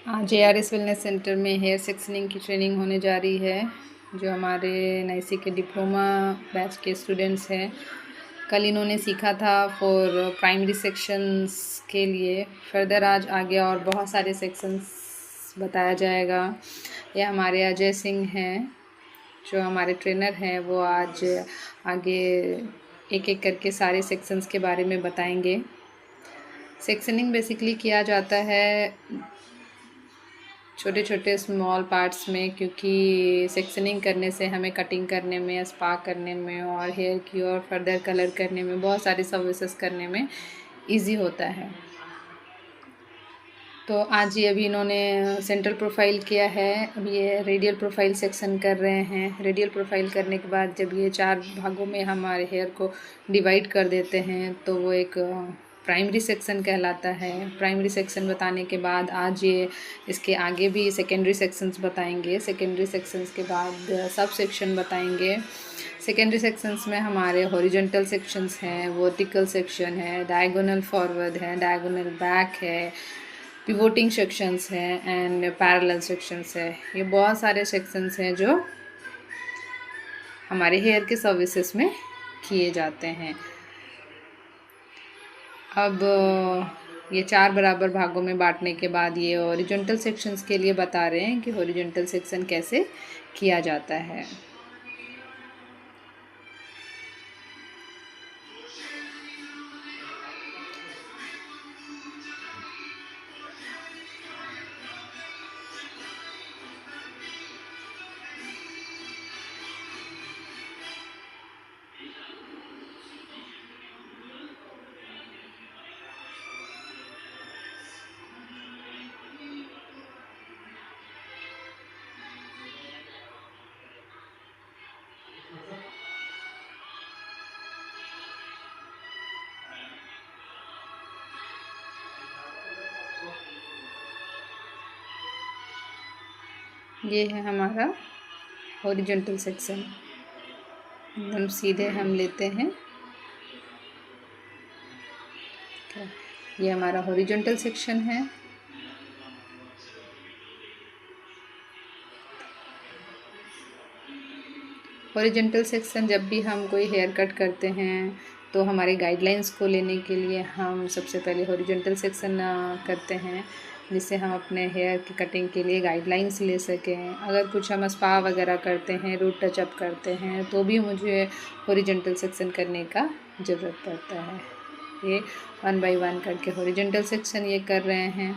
आज ARS wellness centre में hair sectioning की ट्रेनिंग होने जा रही है। जो हमारे NIC के डिप्लोमा बैच के स्टूडेंट्स हैं, कल इन्होंने सीखा था फॉर प्राइमरी सेक्शंस के लिए। फर्दर आज आगे और बहुत सारे सेक्शंस बताया जाएगा। ये हमारे अजय सिंह हैं जो हमारे ट्रेनर हैं, वो आज आगे एक एक करके सारे सेक्शंस के बारे में बताएंगे। सेक्शनिंग बेसिकली किया जाता है छोटे छोटे स्मॉल पार्ट्स में, क्योंकि सेक्शनिंग करने से हमें कटिंग करने में, स्पा करने में और हेयर की और फर्दर कलर करने में, बहुत सारी सर्विसेज करने में इजी होता है। तो आज ये अभी इन्होंने सेंट्रल प्रोफाइल किया है। अभी ये रेडियल प्रोफाइल सेक्शन कर रहे हैं। रेडियल प्रोफाइल करने के बाद जब ये 4 भागों में हमारे हेयर को डिवाइड कर देते हैं तो वो एक प्राइमरी सेक्शन कहलाता है। प्राइमरी सेक्शन बताने के बाद आज ये इसके आगे भी सेकेंडरी सेक्शंस बताएंगे। सेकेंडरी सेक्शंस के बाद सब सेक्शन बताएंगे। सेकेंडरी सेक्शंस में हमारे हॉरिजॉन्टल सेक्शंस हैं, वर्टिकल सेक्शन है, डायगोनल फॉरवर्ड है, डायगोनल बैक है, पिवोटिंग सेक्शंस हैं एंड पैरेलल सेक्शंस है। ये बहुत सारे सेक्शंस हैं जो हमारे हेयर के सर्विसेज में किए जाते हैं। अब ये 4 बराबर भागों में बांटने के बाद ये हॉरिजॉन्टल सेक्शंस के लिए बता रहे हैं कि हॉरिजॉन्टल सेक्शन कैसे किया जाता है। ये है हमारा हॉरिजॉन्टल सेक्शन। एकदम सीधे हम लेते हैं। ये हमारा हॉरिजॉन्टल सेक्शन है। हॉरिजॉन्टल सेक्शन जब भी हम कोई हेयर कट करते हैं तो हमारे गाइडलाइंस को लेने के लिए हम सबसे पहले हॉरिजॉन्टल सेक्शन करते हैं, जिससे हम अपने हेयर की कटिंग के लिए गाइडलाइंस ले सकें। अगर कुछ हम स्पा वगैरह करते हैं, रूट टचअप करते हैं, तो भी मुझे हॉरिजॉन्टल सेक्शन करने का ज़रूरत पड़ता है। ये 1 बाय 1 करके हॉरिजॉन्टल सेक्शन ये कर रहे हैं।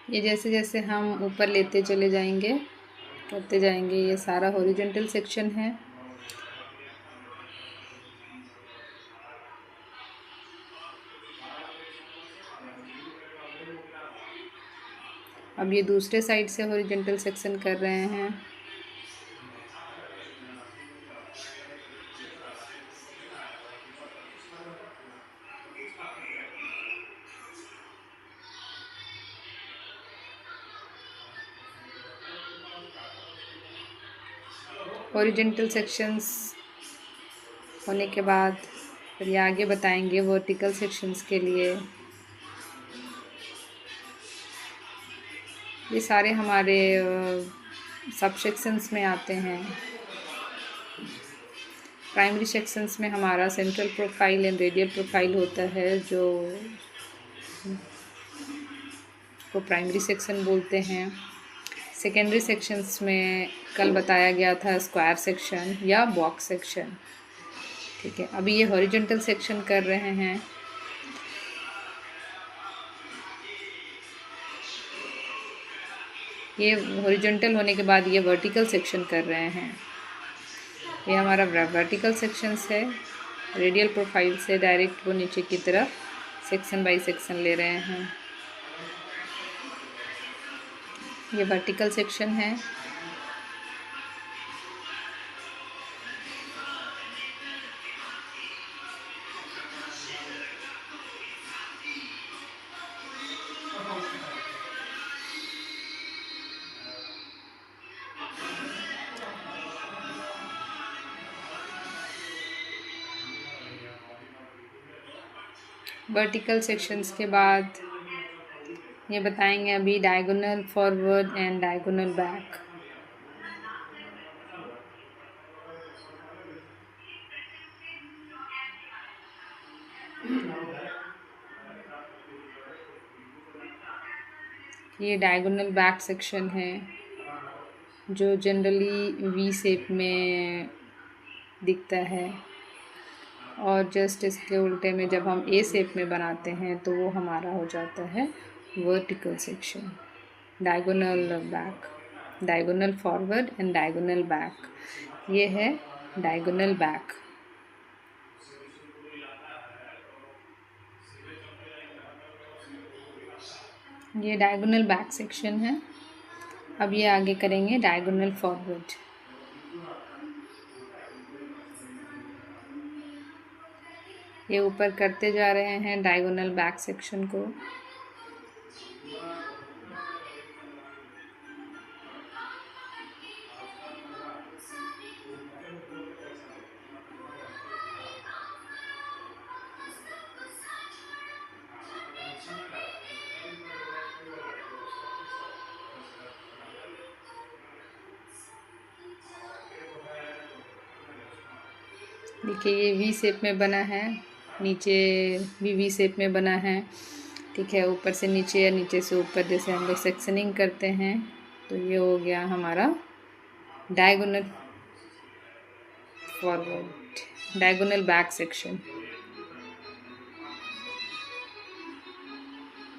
ये जैसे जैसे हम ऊपर लेते चले जाएंगे, करते जाएंगे, ये सारा हॉरिजॉन्टल सेक्शन है। अब ये दूसरे साइड से हॉरिजॉन्टल सेक्शन कर रहे हैं। हॉरिजॉन्टल सेक्शंस होने के बाद फिर ये आगे बताएंगे वर्टिकल सेक्शंस के लिए। ये सारे हमारे सब सेक्शंस में आते हैं। प्राइमरी सेक्शंस में हमारा central profile and radial profile होता है, जो को प्राइमरी सेक्शन बोलते हैं। सेकेंडरी सेक्शंस में कल बताया गया था स्क्वायर सेक्शन या बॉक्स सेक्शन। ठीक है, अभी ये हॉरिजॉन्टल सेक्शन कर रहे हैं। ये हॉरिजॉन्टल होने के बाद ये वर्टिकल सेक्शन कर रहे हैं। ये हमारा वर्टिकल सेक्शंस है। रेडियल प्रोफाइल से डायरेक्ट वो नीचे की तरफ सेक्शन बाय सेक्शन ले रहे हैं। ये वर्टिकल सेक्शन है। वर्टिकल सेक्शंस के बाद ये बताएंगे अभी diagonal forward and diagonal back. ये डायगोनल बैक सेक्शन है जो जनरली वी शेप में दिखता है, और जस्ट इसके उल्टे में जब हम ए शेप में बनाते हैं तो वो हमारा हो जाता है vertical section. Diagonal back, diagonal forward and diagonal back, ये है डायगोनल बैक। ये डायगोनल बैक सेक्शन है। अब ये आगे करेंगे डायगोनल फॉरवर्ड। ये ऊपर करते जा रहे हैं डायगोनल बैक सेक्शन को। देखिए ये वी शेप में बना है, नीचे भी वी शेप में बना है। ठीक है, ऊपर से नीचे या नीचे से ऊपर जैसे हम लोग सेक्शनिंग करते हैं, तो ये हो गया हमारा diagonal forward, diagonal back section.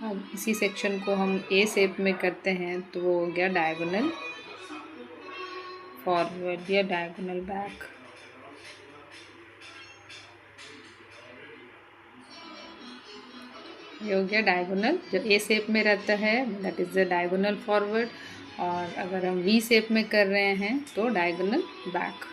अब इसी सेक्शन को हम ए शेप में करते हैं तो वो हो गया डायगोनल फॉरवर्ड या डायगोनल बैक। ये हो गया डायगोनल, जो ए शेप में रहता है that is the diagonal forward, और अगर हम वी शेप में कर रहे हैं तो डायगोनल बैक।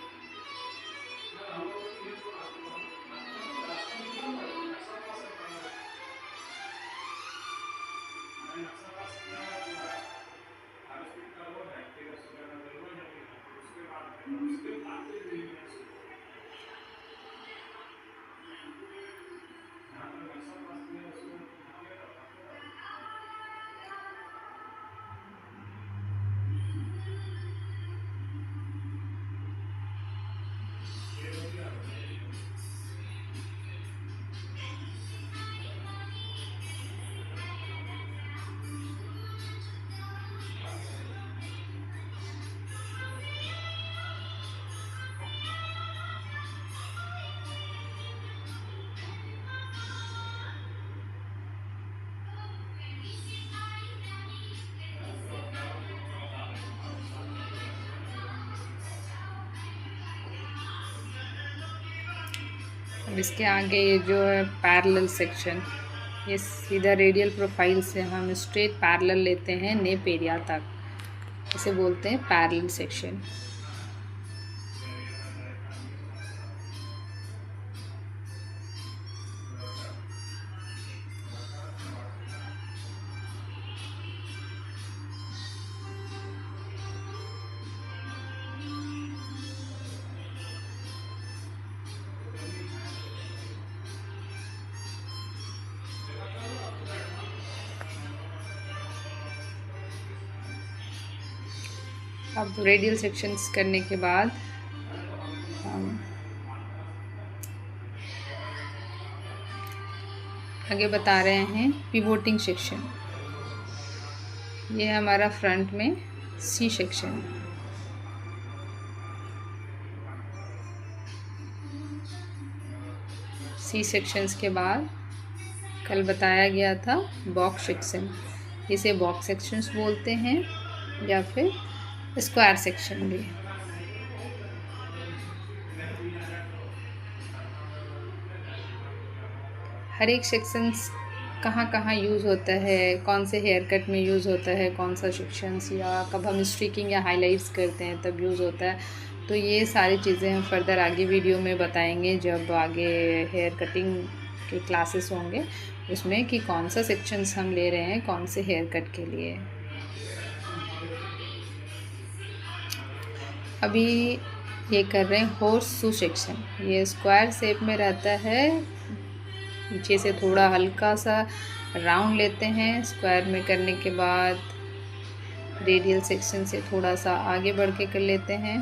अब इसके आगे ये जो है पैरेलल सेक्शन, ये सीधा रेडियल प्रोफाइल से हम स्ट्रेट पैरेलल लेते हैं नेप एरिया तक, इसे बोलते हैं पैरेलल सेक्शन। अब रेडियल सेक्शंस करने के बाद हम आगे बता रहे हैं पिवोटिंग सेक्शन। ये हमारा फ्रंट में सी सेक्शन। सी सेक्शंस के बाद कल बताया गया था बॉक्स सेक्शन, इसे बॉक्स सेक्शंस बोलते हैं या फिर स्क्वायर सेक्शन भी। हर एक सेक्शंस कहाँ कहाँ यूज़ होता है, कौन से हेयर कट में यूज़ होता है, कौन सा सेक्शंस, या कब हम स्ट्रीकिंग या हाइलाइट्स करते हैं तब यूज़ होता है। तो ये सारी चीज़ें हम फर्दर आगे वीडियो में बताएंगे जब आगे हेयर कटिंग के क्लासेस होंगे उसमें, कि कौन सा सेक्शंस हम ले रहे हैं कौन से हेयर कट के लिए। अभी ये कर रहे हैं हॉर्स शू सेक्शन। ये स्क्वायर शेप में रहता है, पीछे से थोड़ा हल्का सा राउंड लेते हैं। स्क्वायर में करने के बाद रेडियल सेक्शन से थोड़ा सा आगे बढ़ के कर लेते हैं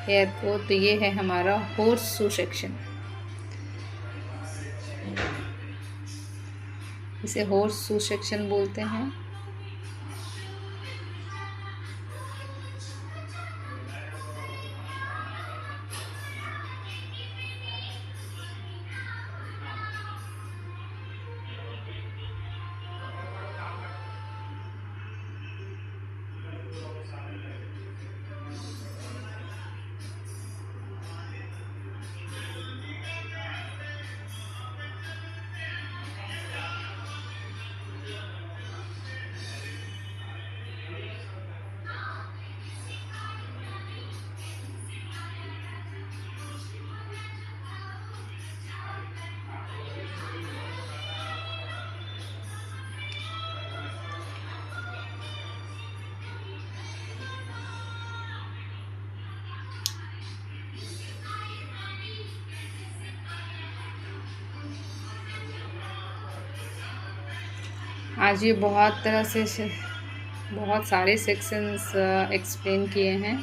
हेयर को। तो ये है हमारा हॉर्स शू सेक्शन। इसे हॉर्स शू सेक्शन बोलते हैं। आज ये बहुत सारे सेक्शंस एक्सप्लेन किए हैं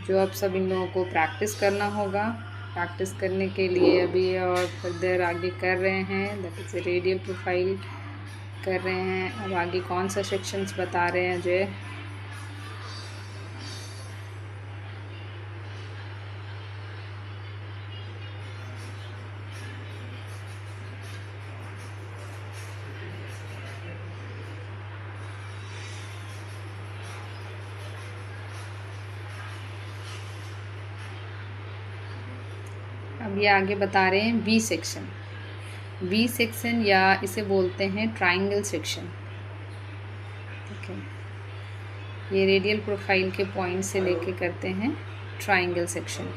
जो अब सब इन लोगों को प्रैक्टिस करना होगा। प्रैक्टिस करने के लिए अभी और फर्दर आगे कर रहे हैं, दैट इज़ रेडियल प्रोफाइल कर रहे हैं। अब आगे कौन सा सेक्शंस बता रहे हैं अजय। अब ये आगे बता रहे हैं वी सेक्शन। वी सेक्शन या इसे बोलते हैं ट्रायंगल सेक्शन। ठीक है, ये रेडियल प्रोफाइल के पॉइंट से लेके करते हैं ट्रायंगल सेक्शन।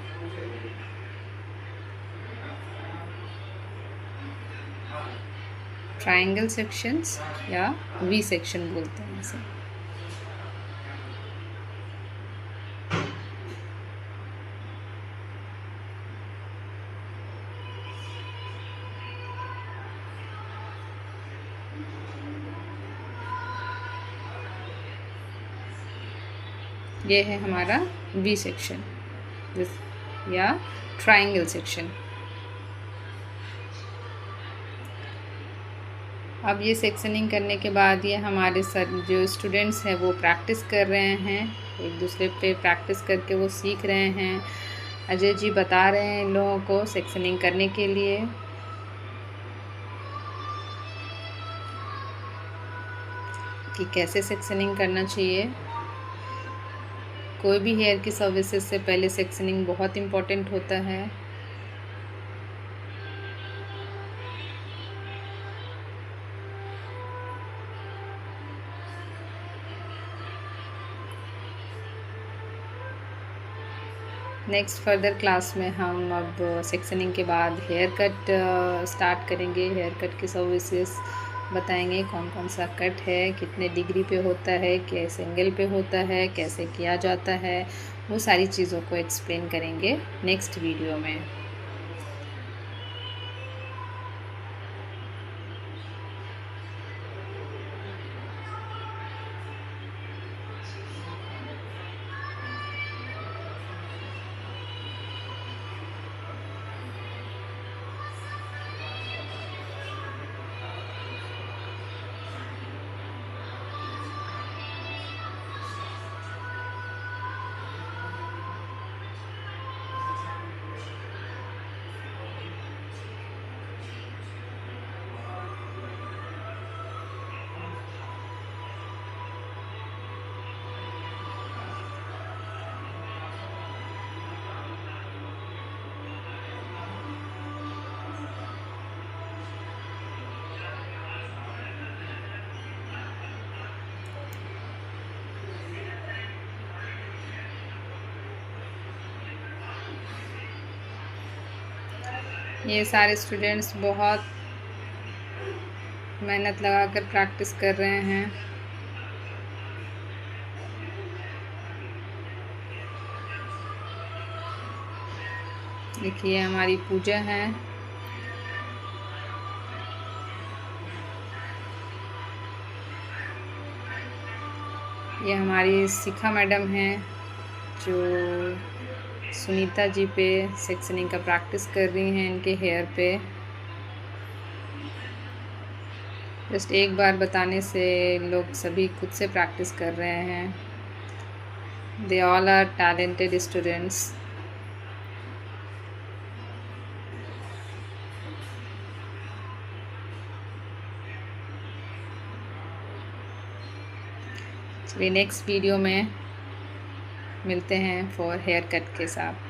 ट्रायंगल सेक्शंस या वी सेक्शन बोलते हैं इसे। ये है हमारा वी सेक्शन या ट्रायंगल सेक्शन। अब ये सेक्शनिंग करने के बाद ये हमारे सर जो स्टूडेंट्स हैं वो प्रैक्टिस कर रहे हैं, एक दूसरे पे प्रैक्टिस करके वो सीख रहे हैं। अजय जी बता रहे हैं इन लोगों को सेक्शनिंग करने के लिए कि कैसे सेक्शनिंग करना चाहिए। कोई भी हेयर की सर्विसेज से पहले सेक्शनिंग बहुत इम्पोर्टेंट होता है। नेक्स्ट फर्दर क्लास में हम अब सेक्शनिंग के बाद हेयर कट स्टार्ट करेंगे। हेयर कट की सर्विसेज बताएंगे, कौन कौन सा कट है, कितने डिग्री पे होता है, किस एंगल पे होता है, कैसे किया जाता है, वो सारी चीज़ों को एक्सप्लेन करेंगे नेक्स्ट वीडियो में। ये सारे स्टूडेंट्स बहुत मेहनत लगाकर प्रैक्टिस कर रहे हैं। देखिए हमारी पूजा है। ये हमारी शिखा मैडम हैं जो सुनीता जी पे सेक्शनिंग का प्रैक्टिस कर रही हैं इनके हेयर पे। जस्ट एक बार बताने से लोग सभी खुद से प्रैक्टिस कर रहे हैं। They all are talented students. चलिए नेक्स्ट वीडियो में मिलते हैं फॉर हेयर कट के साथ।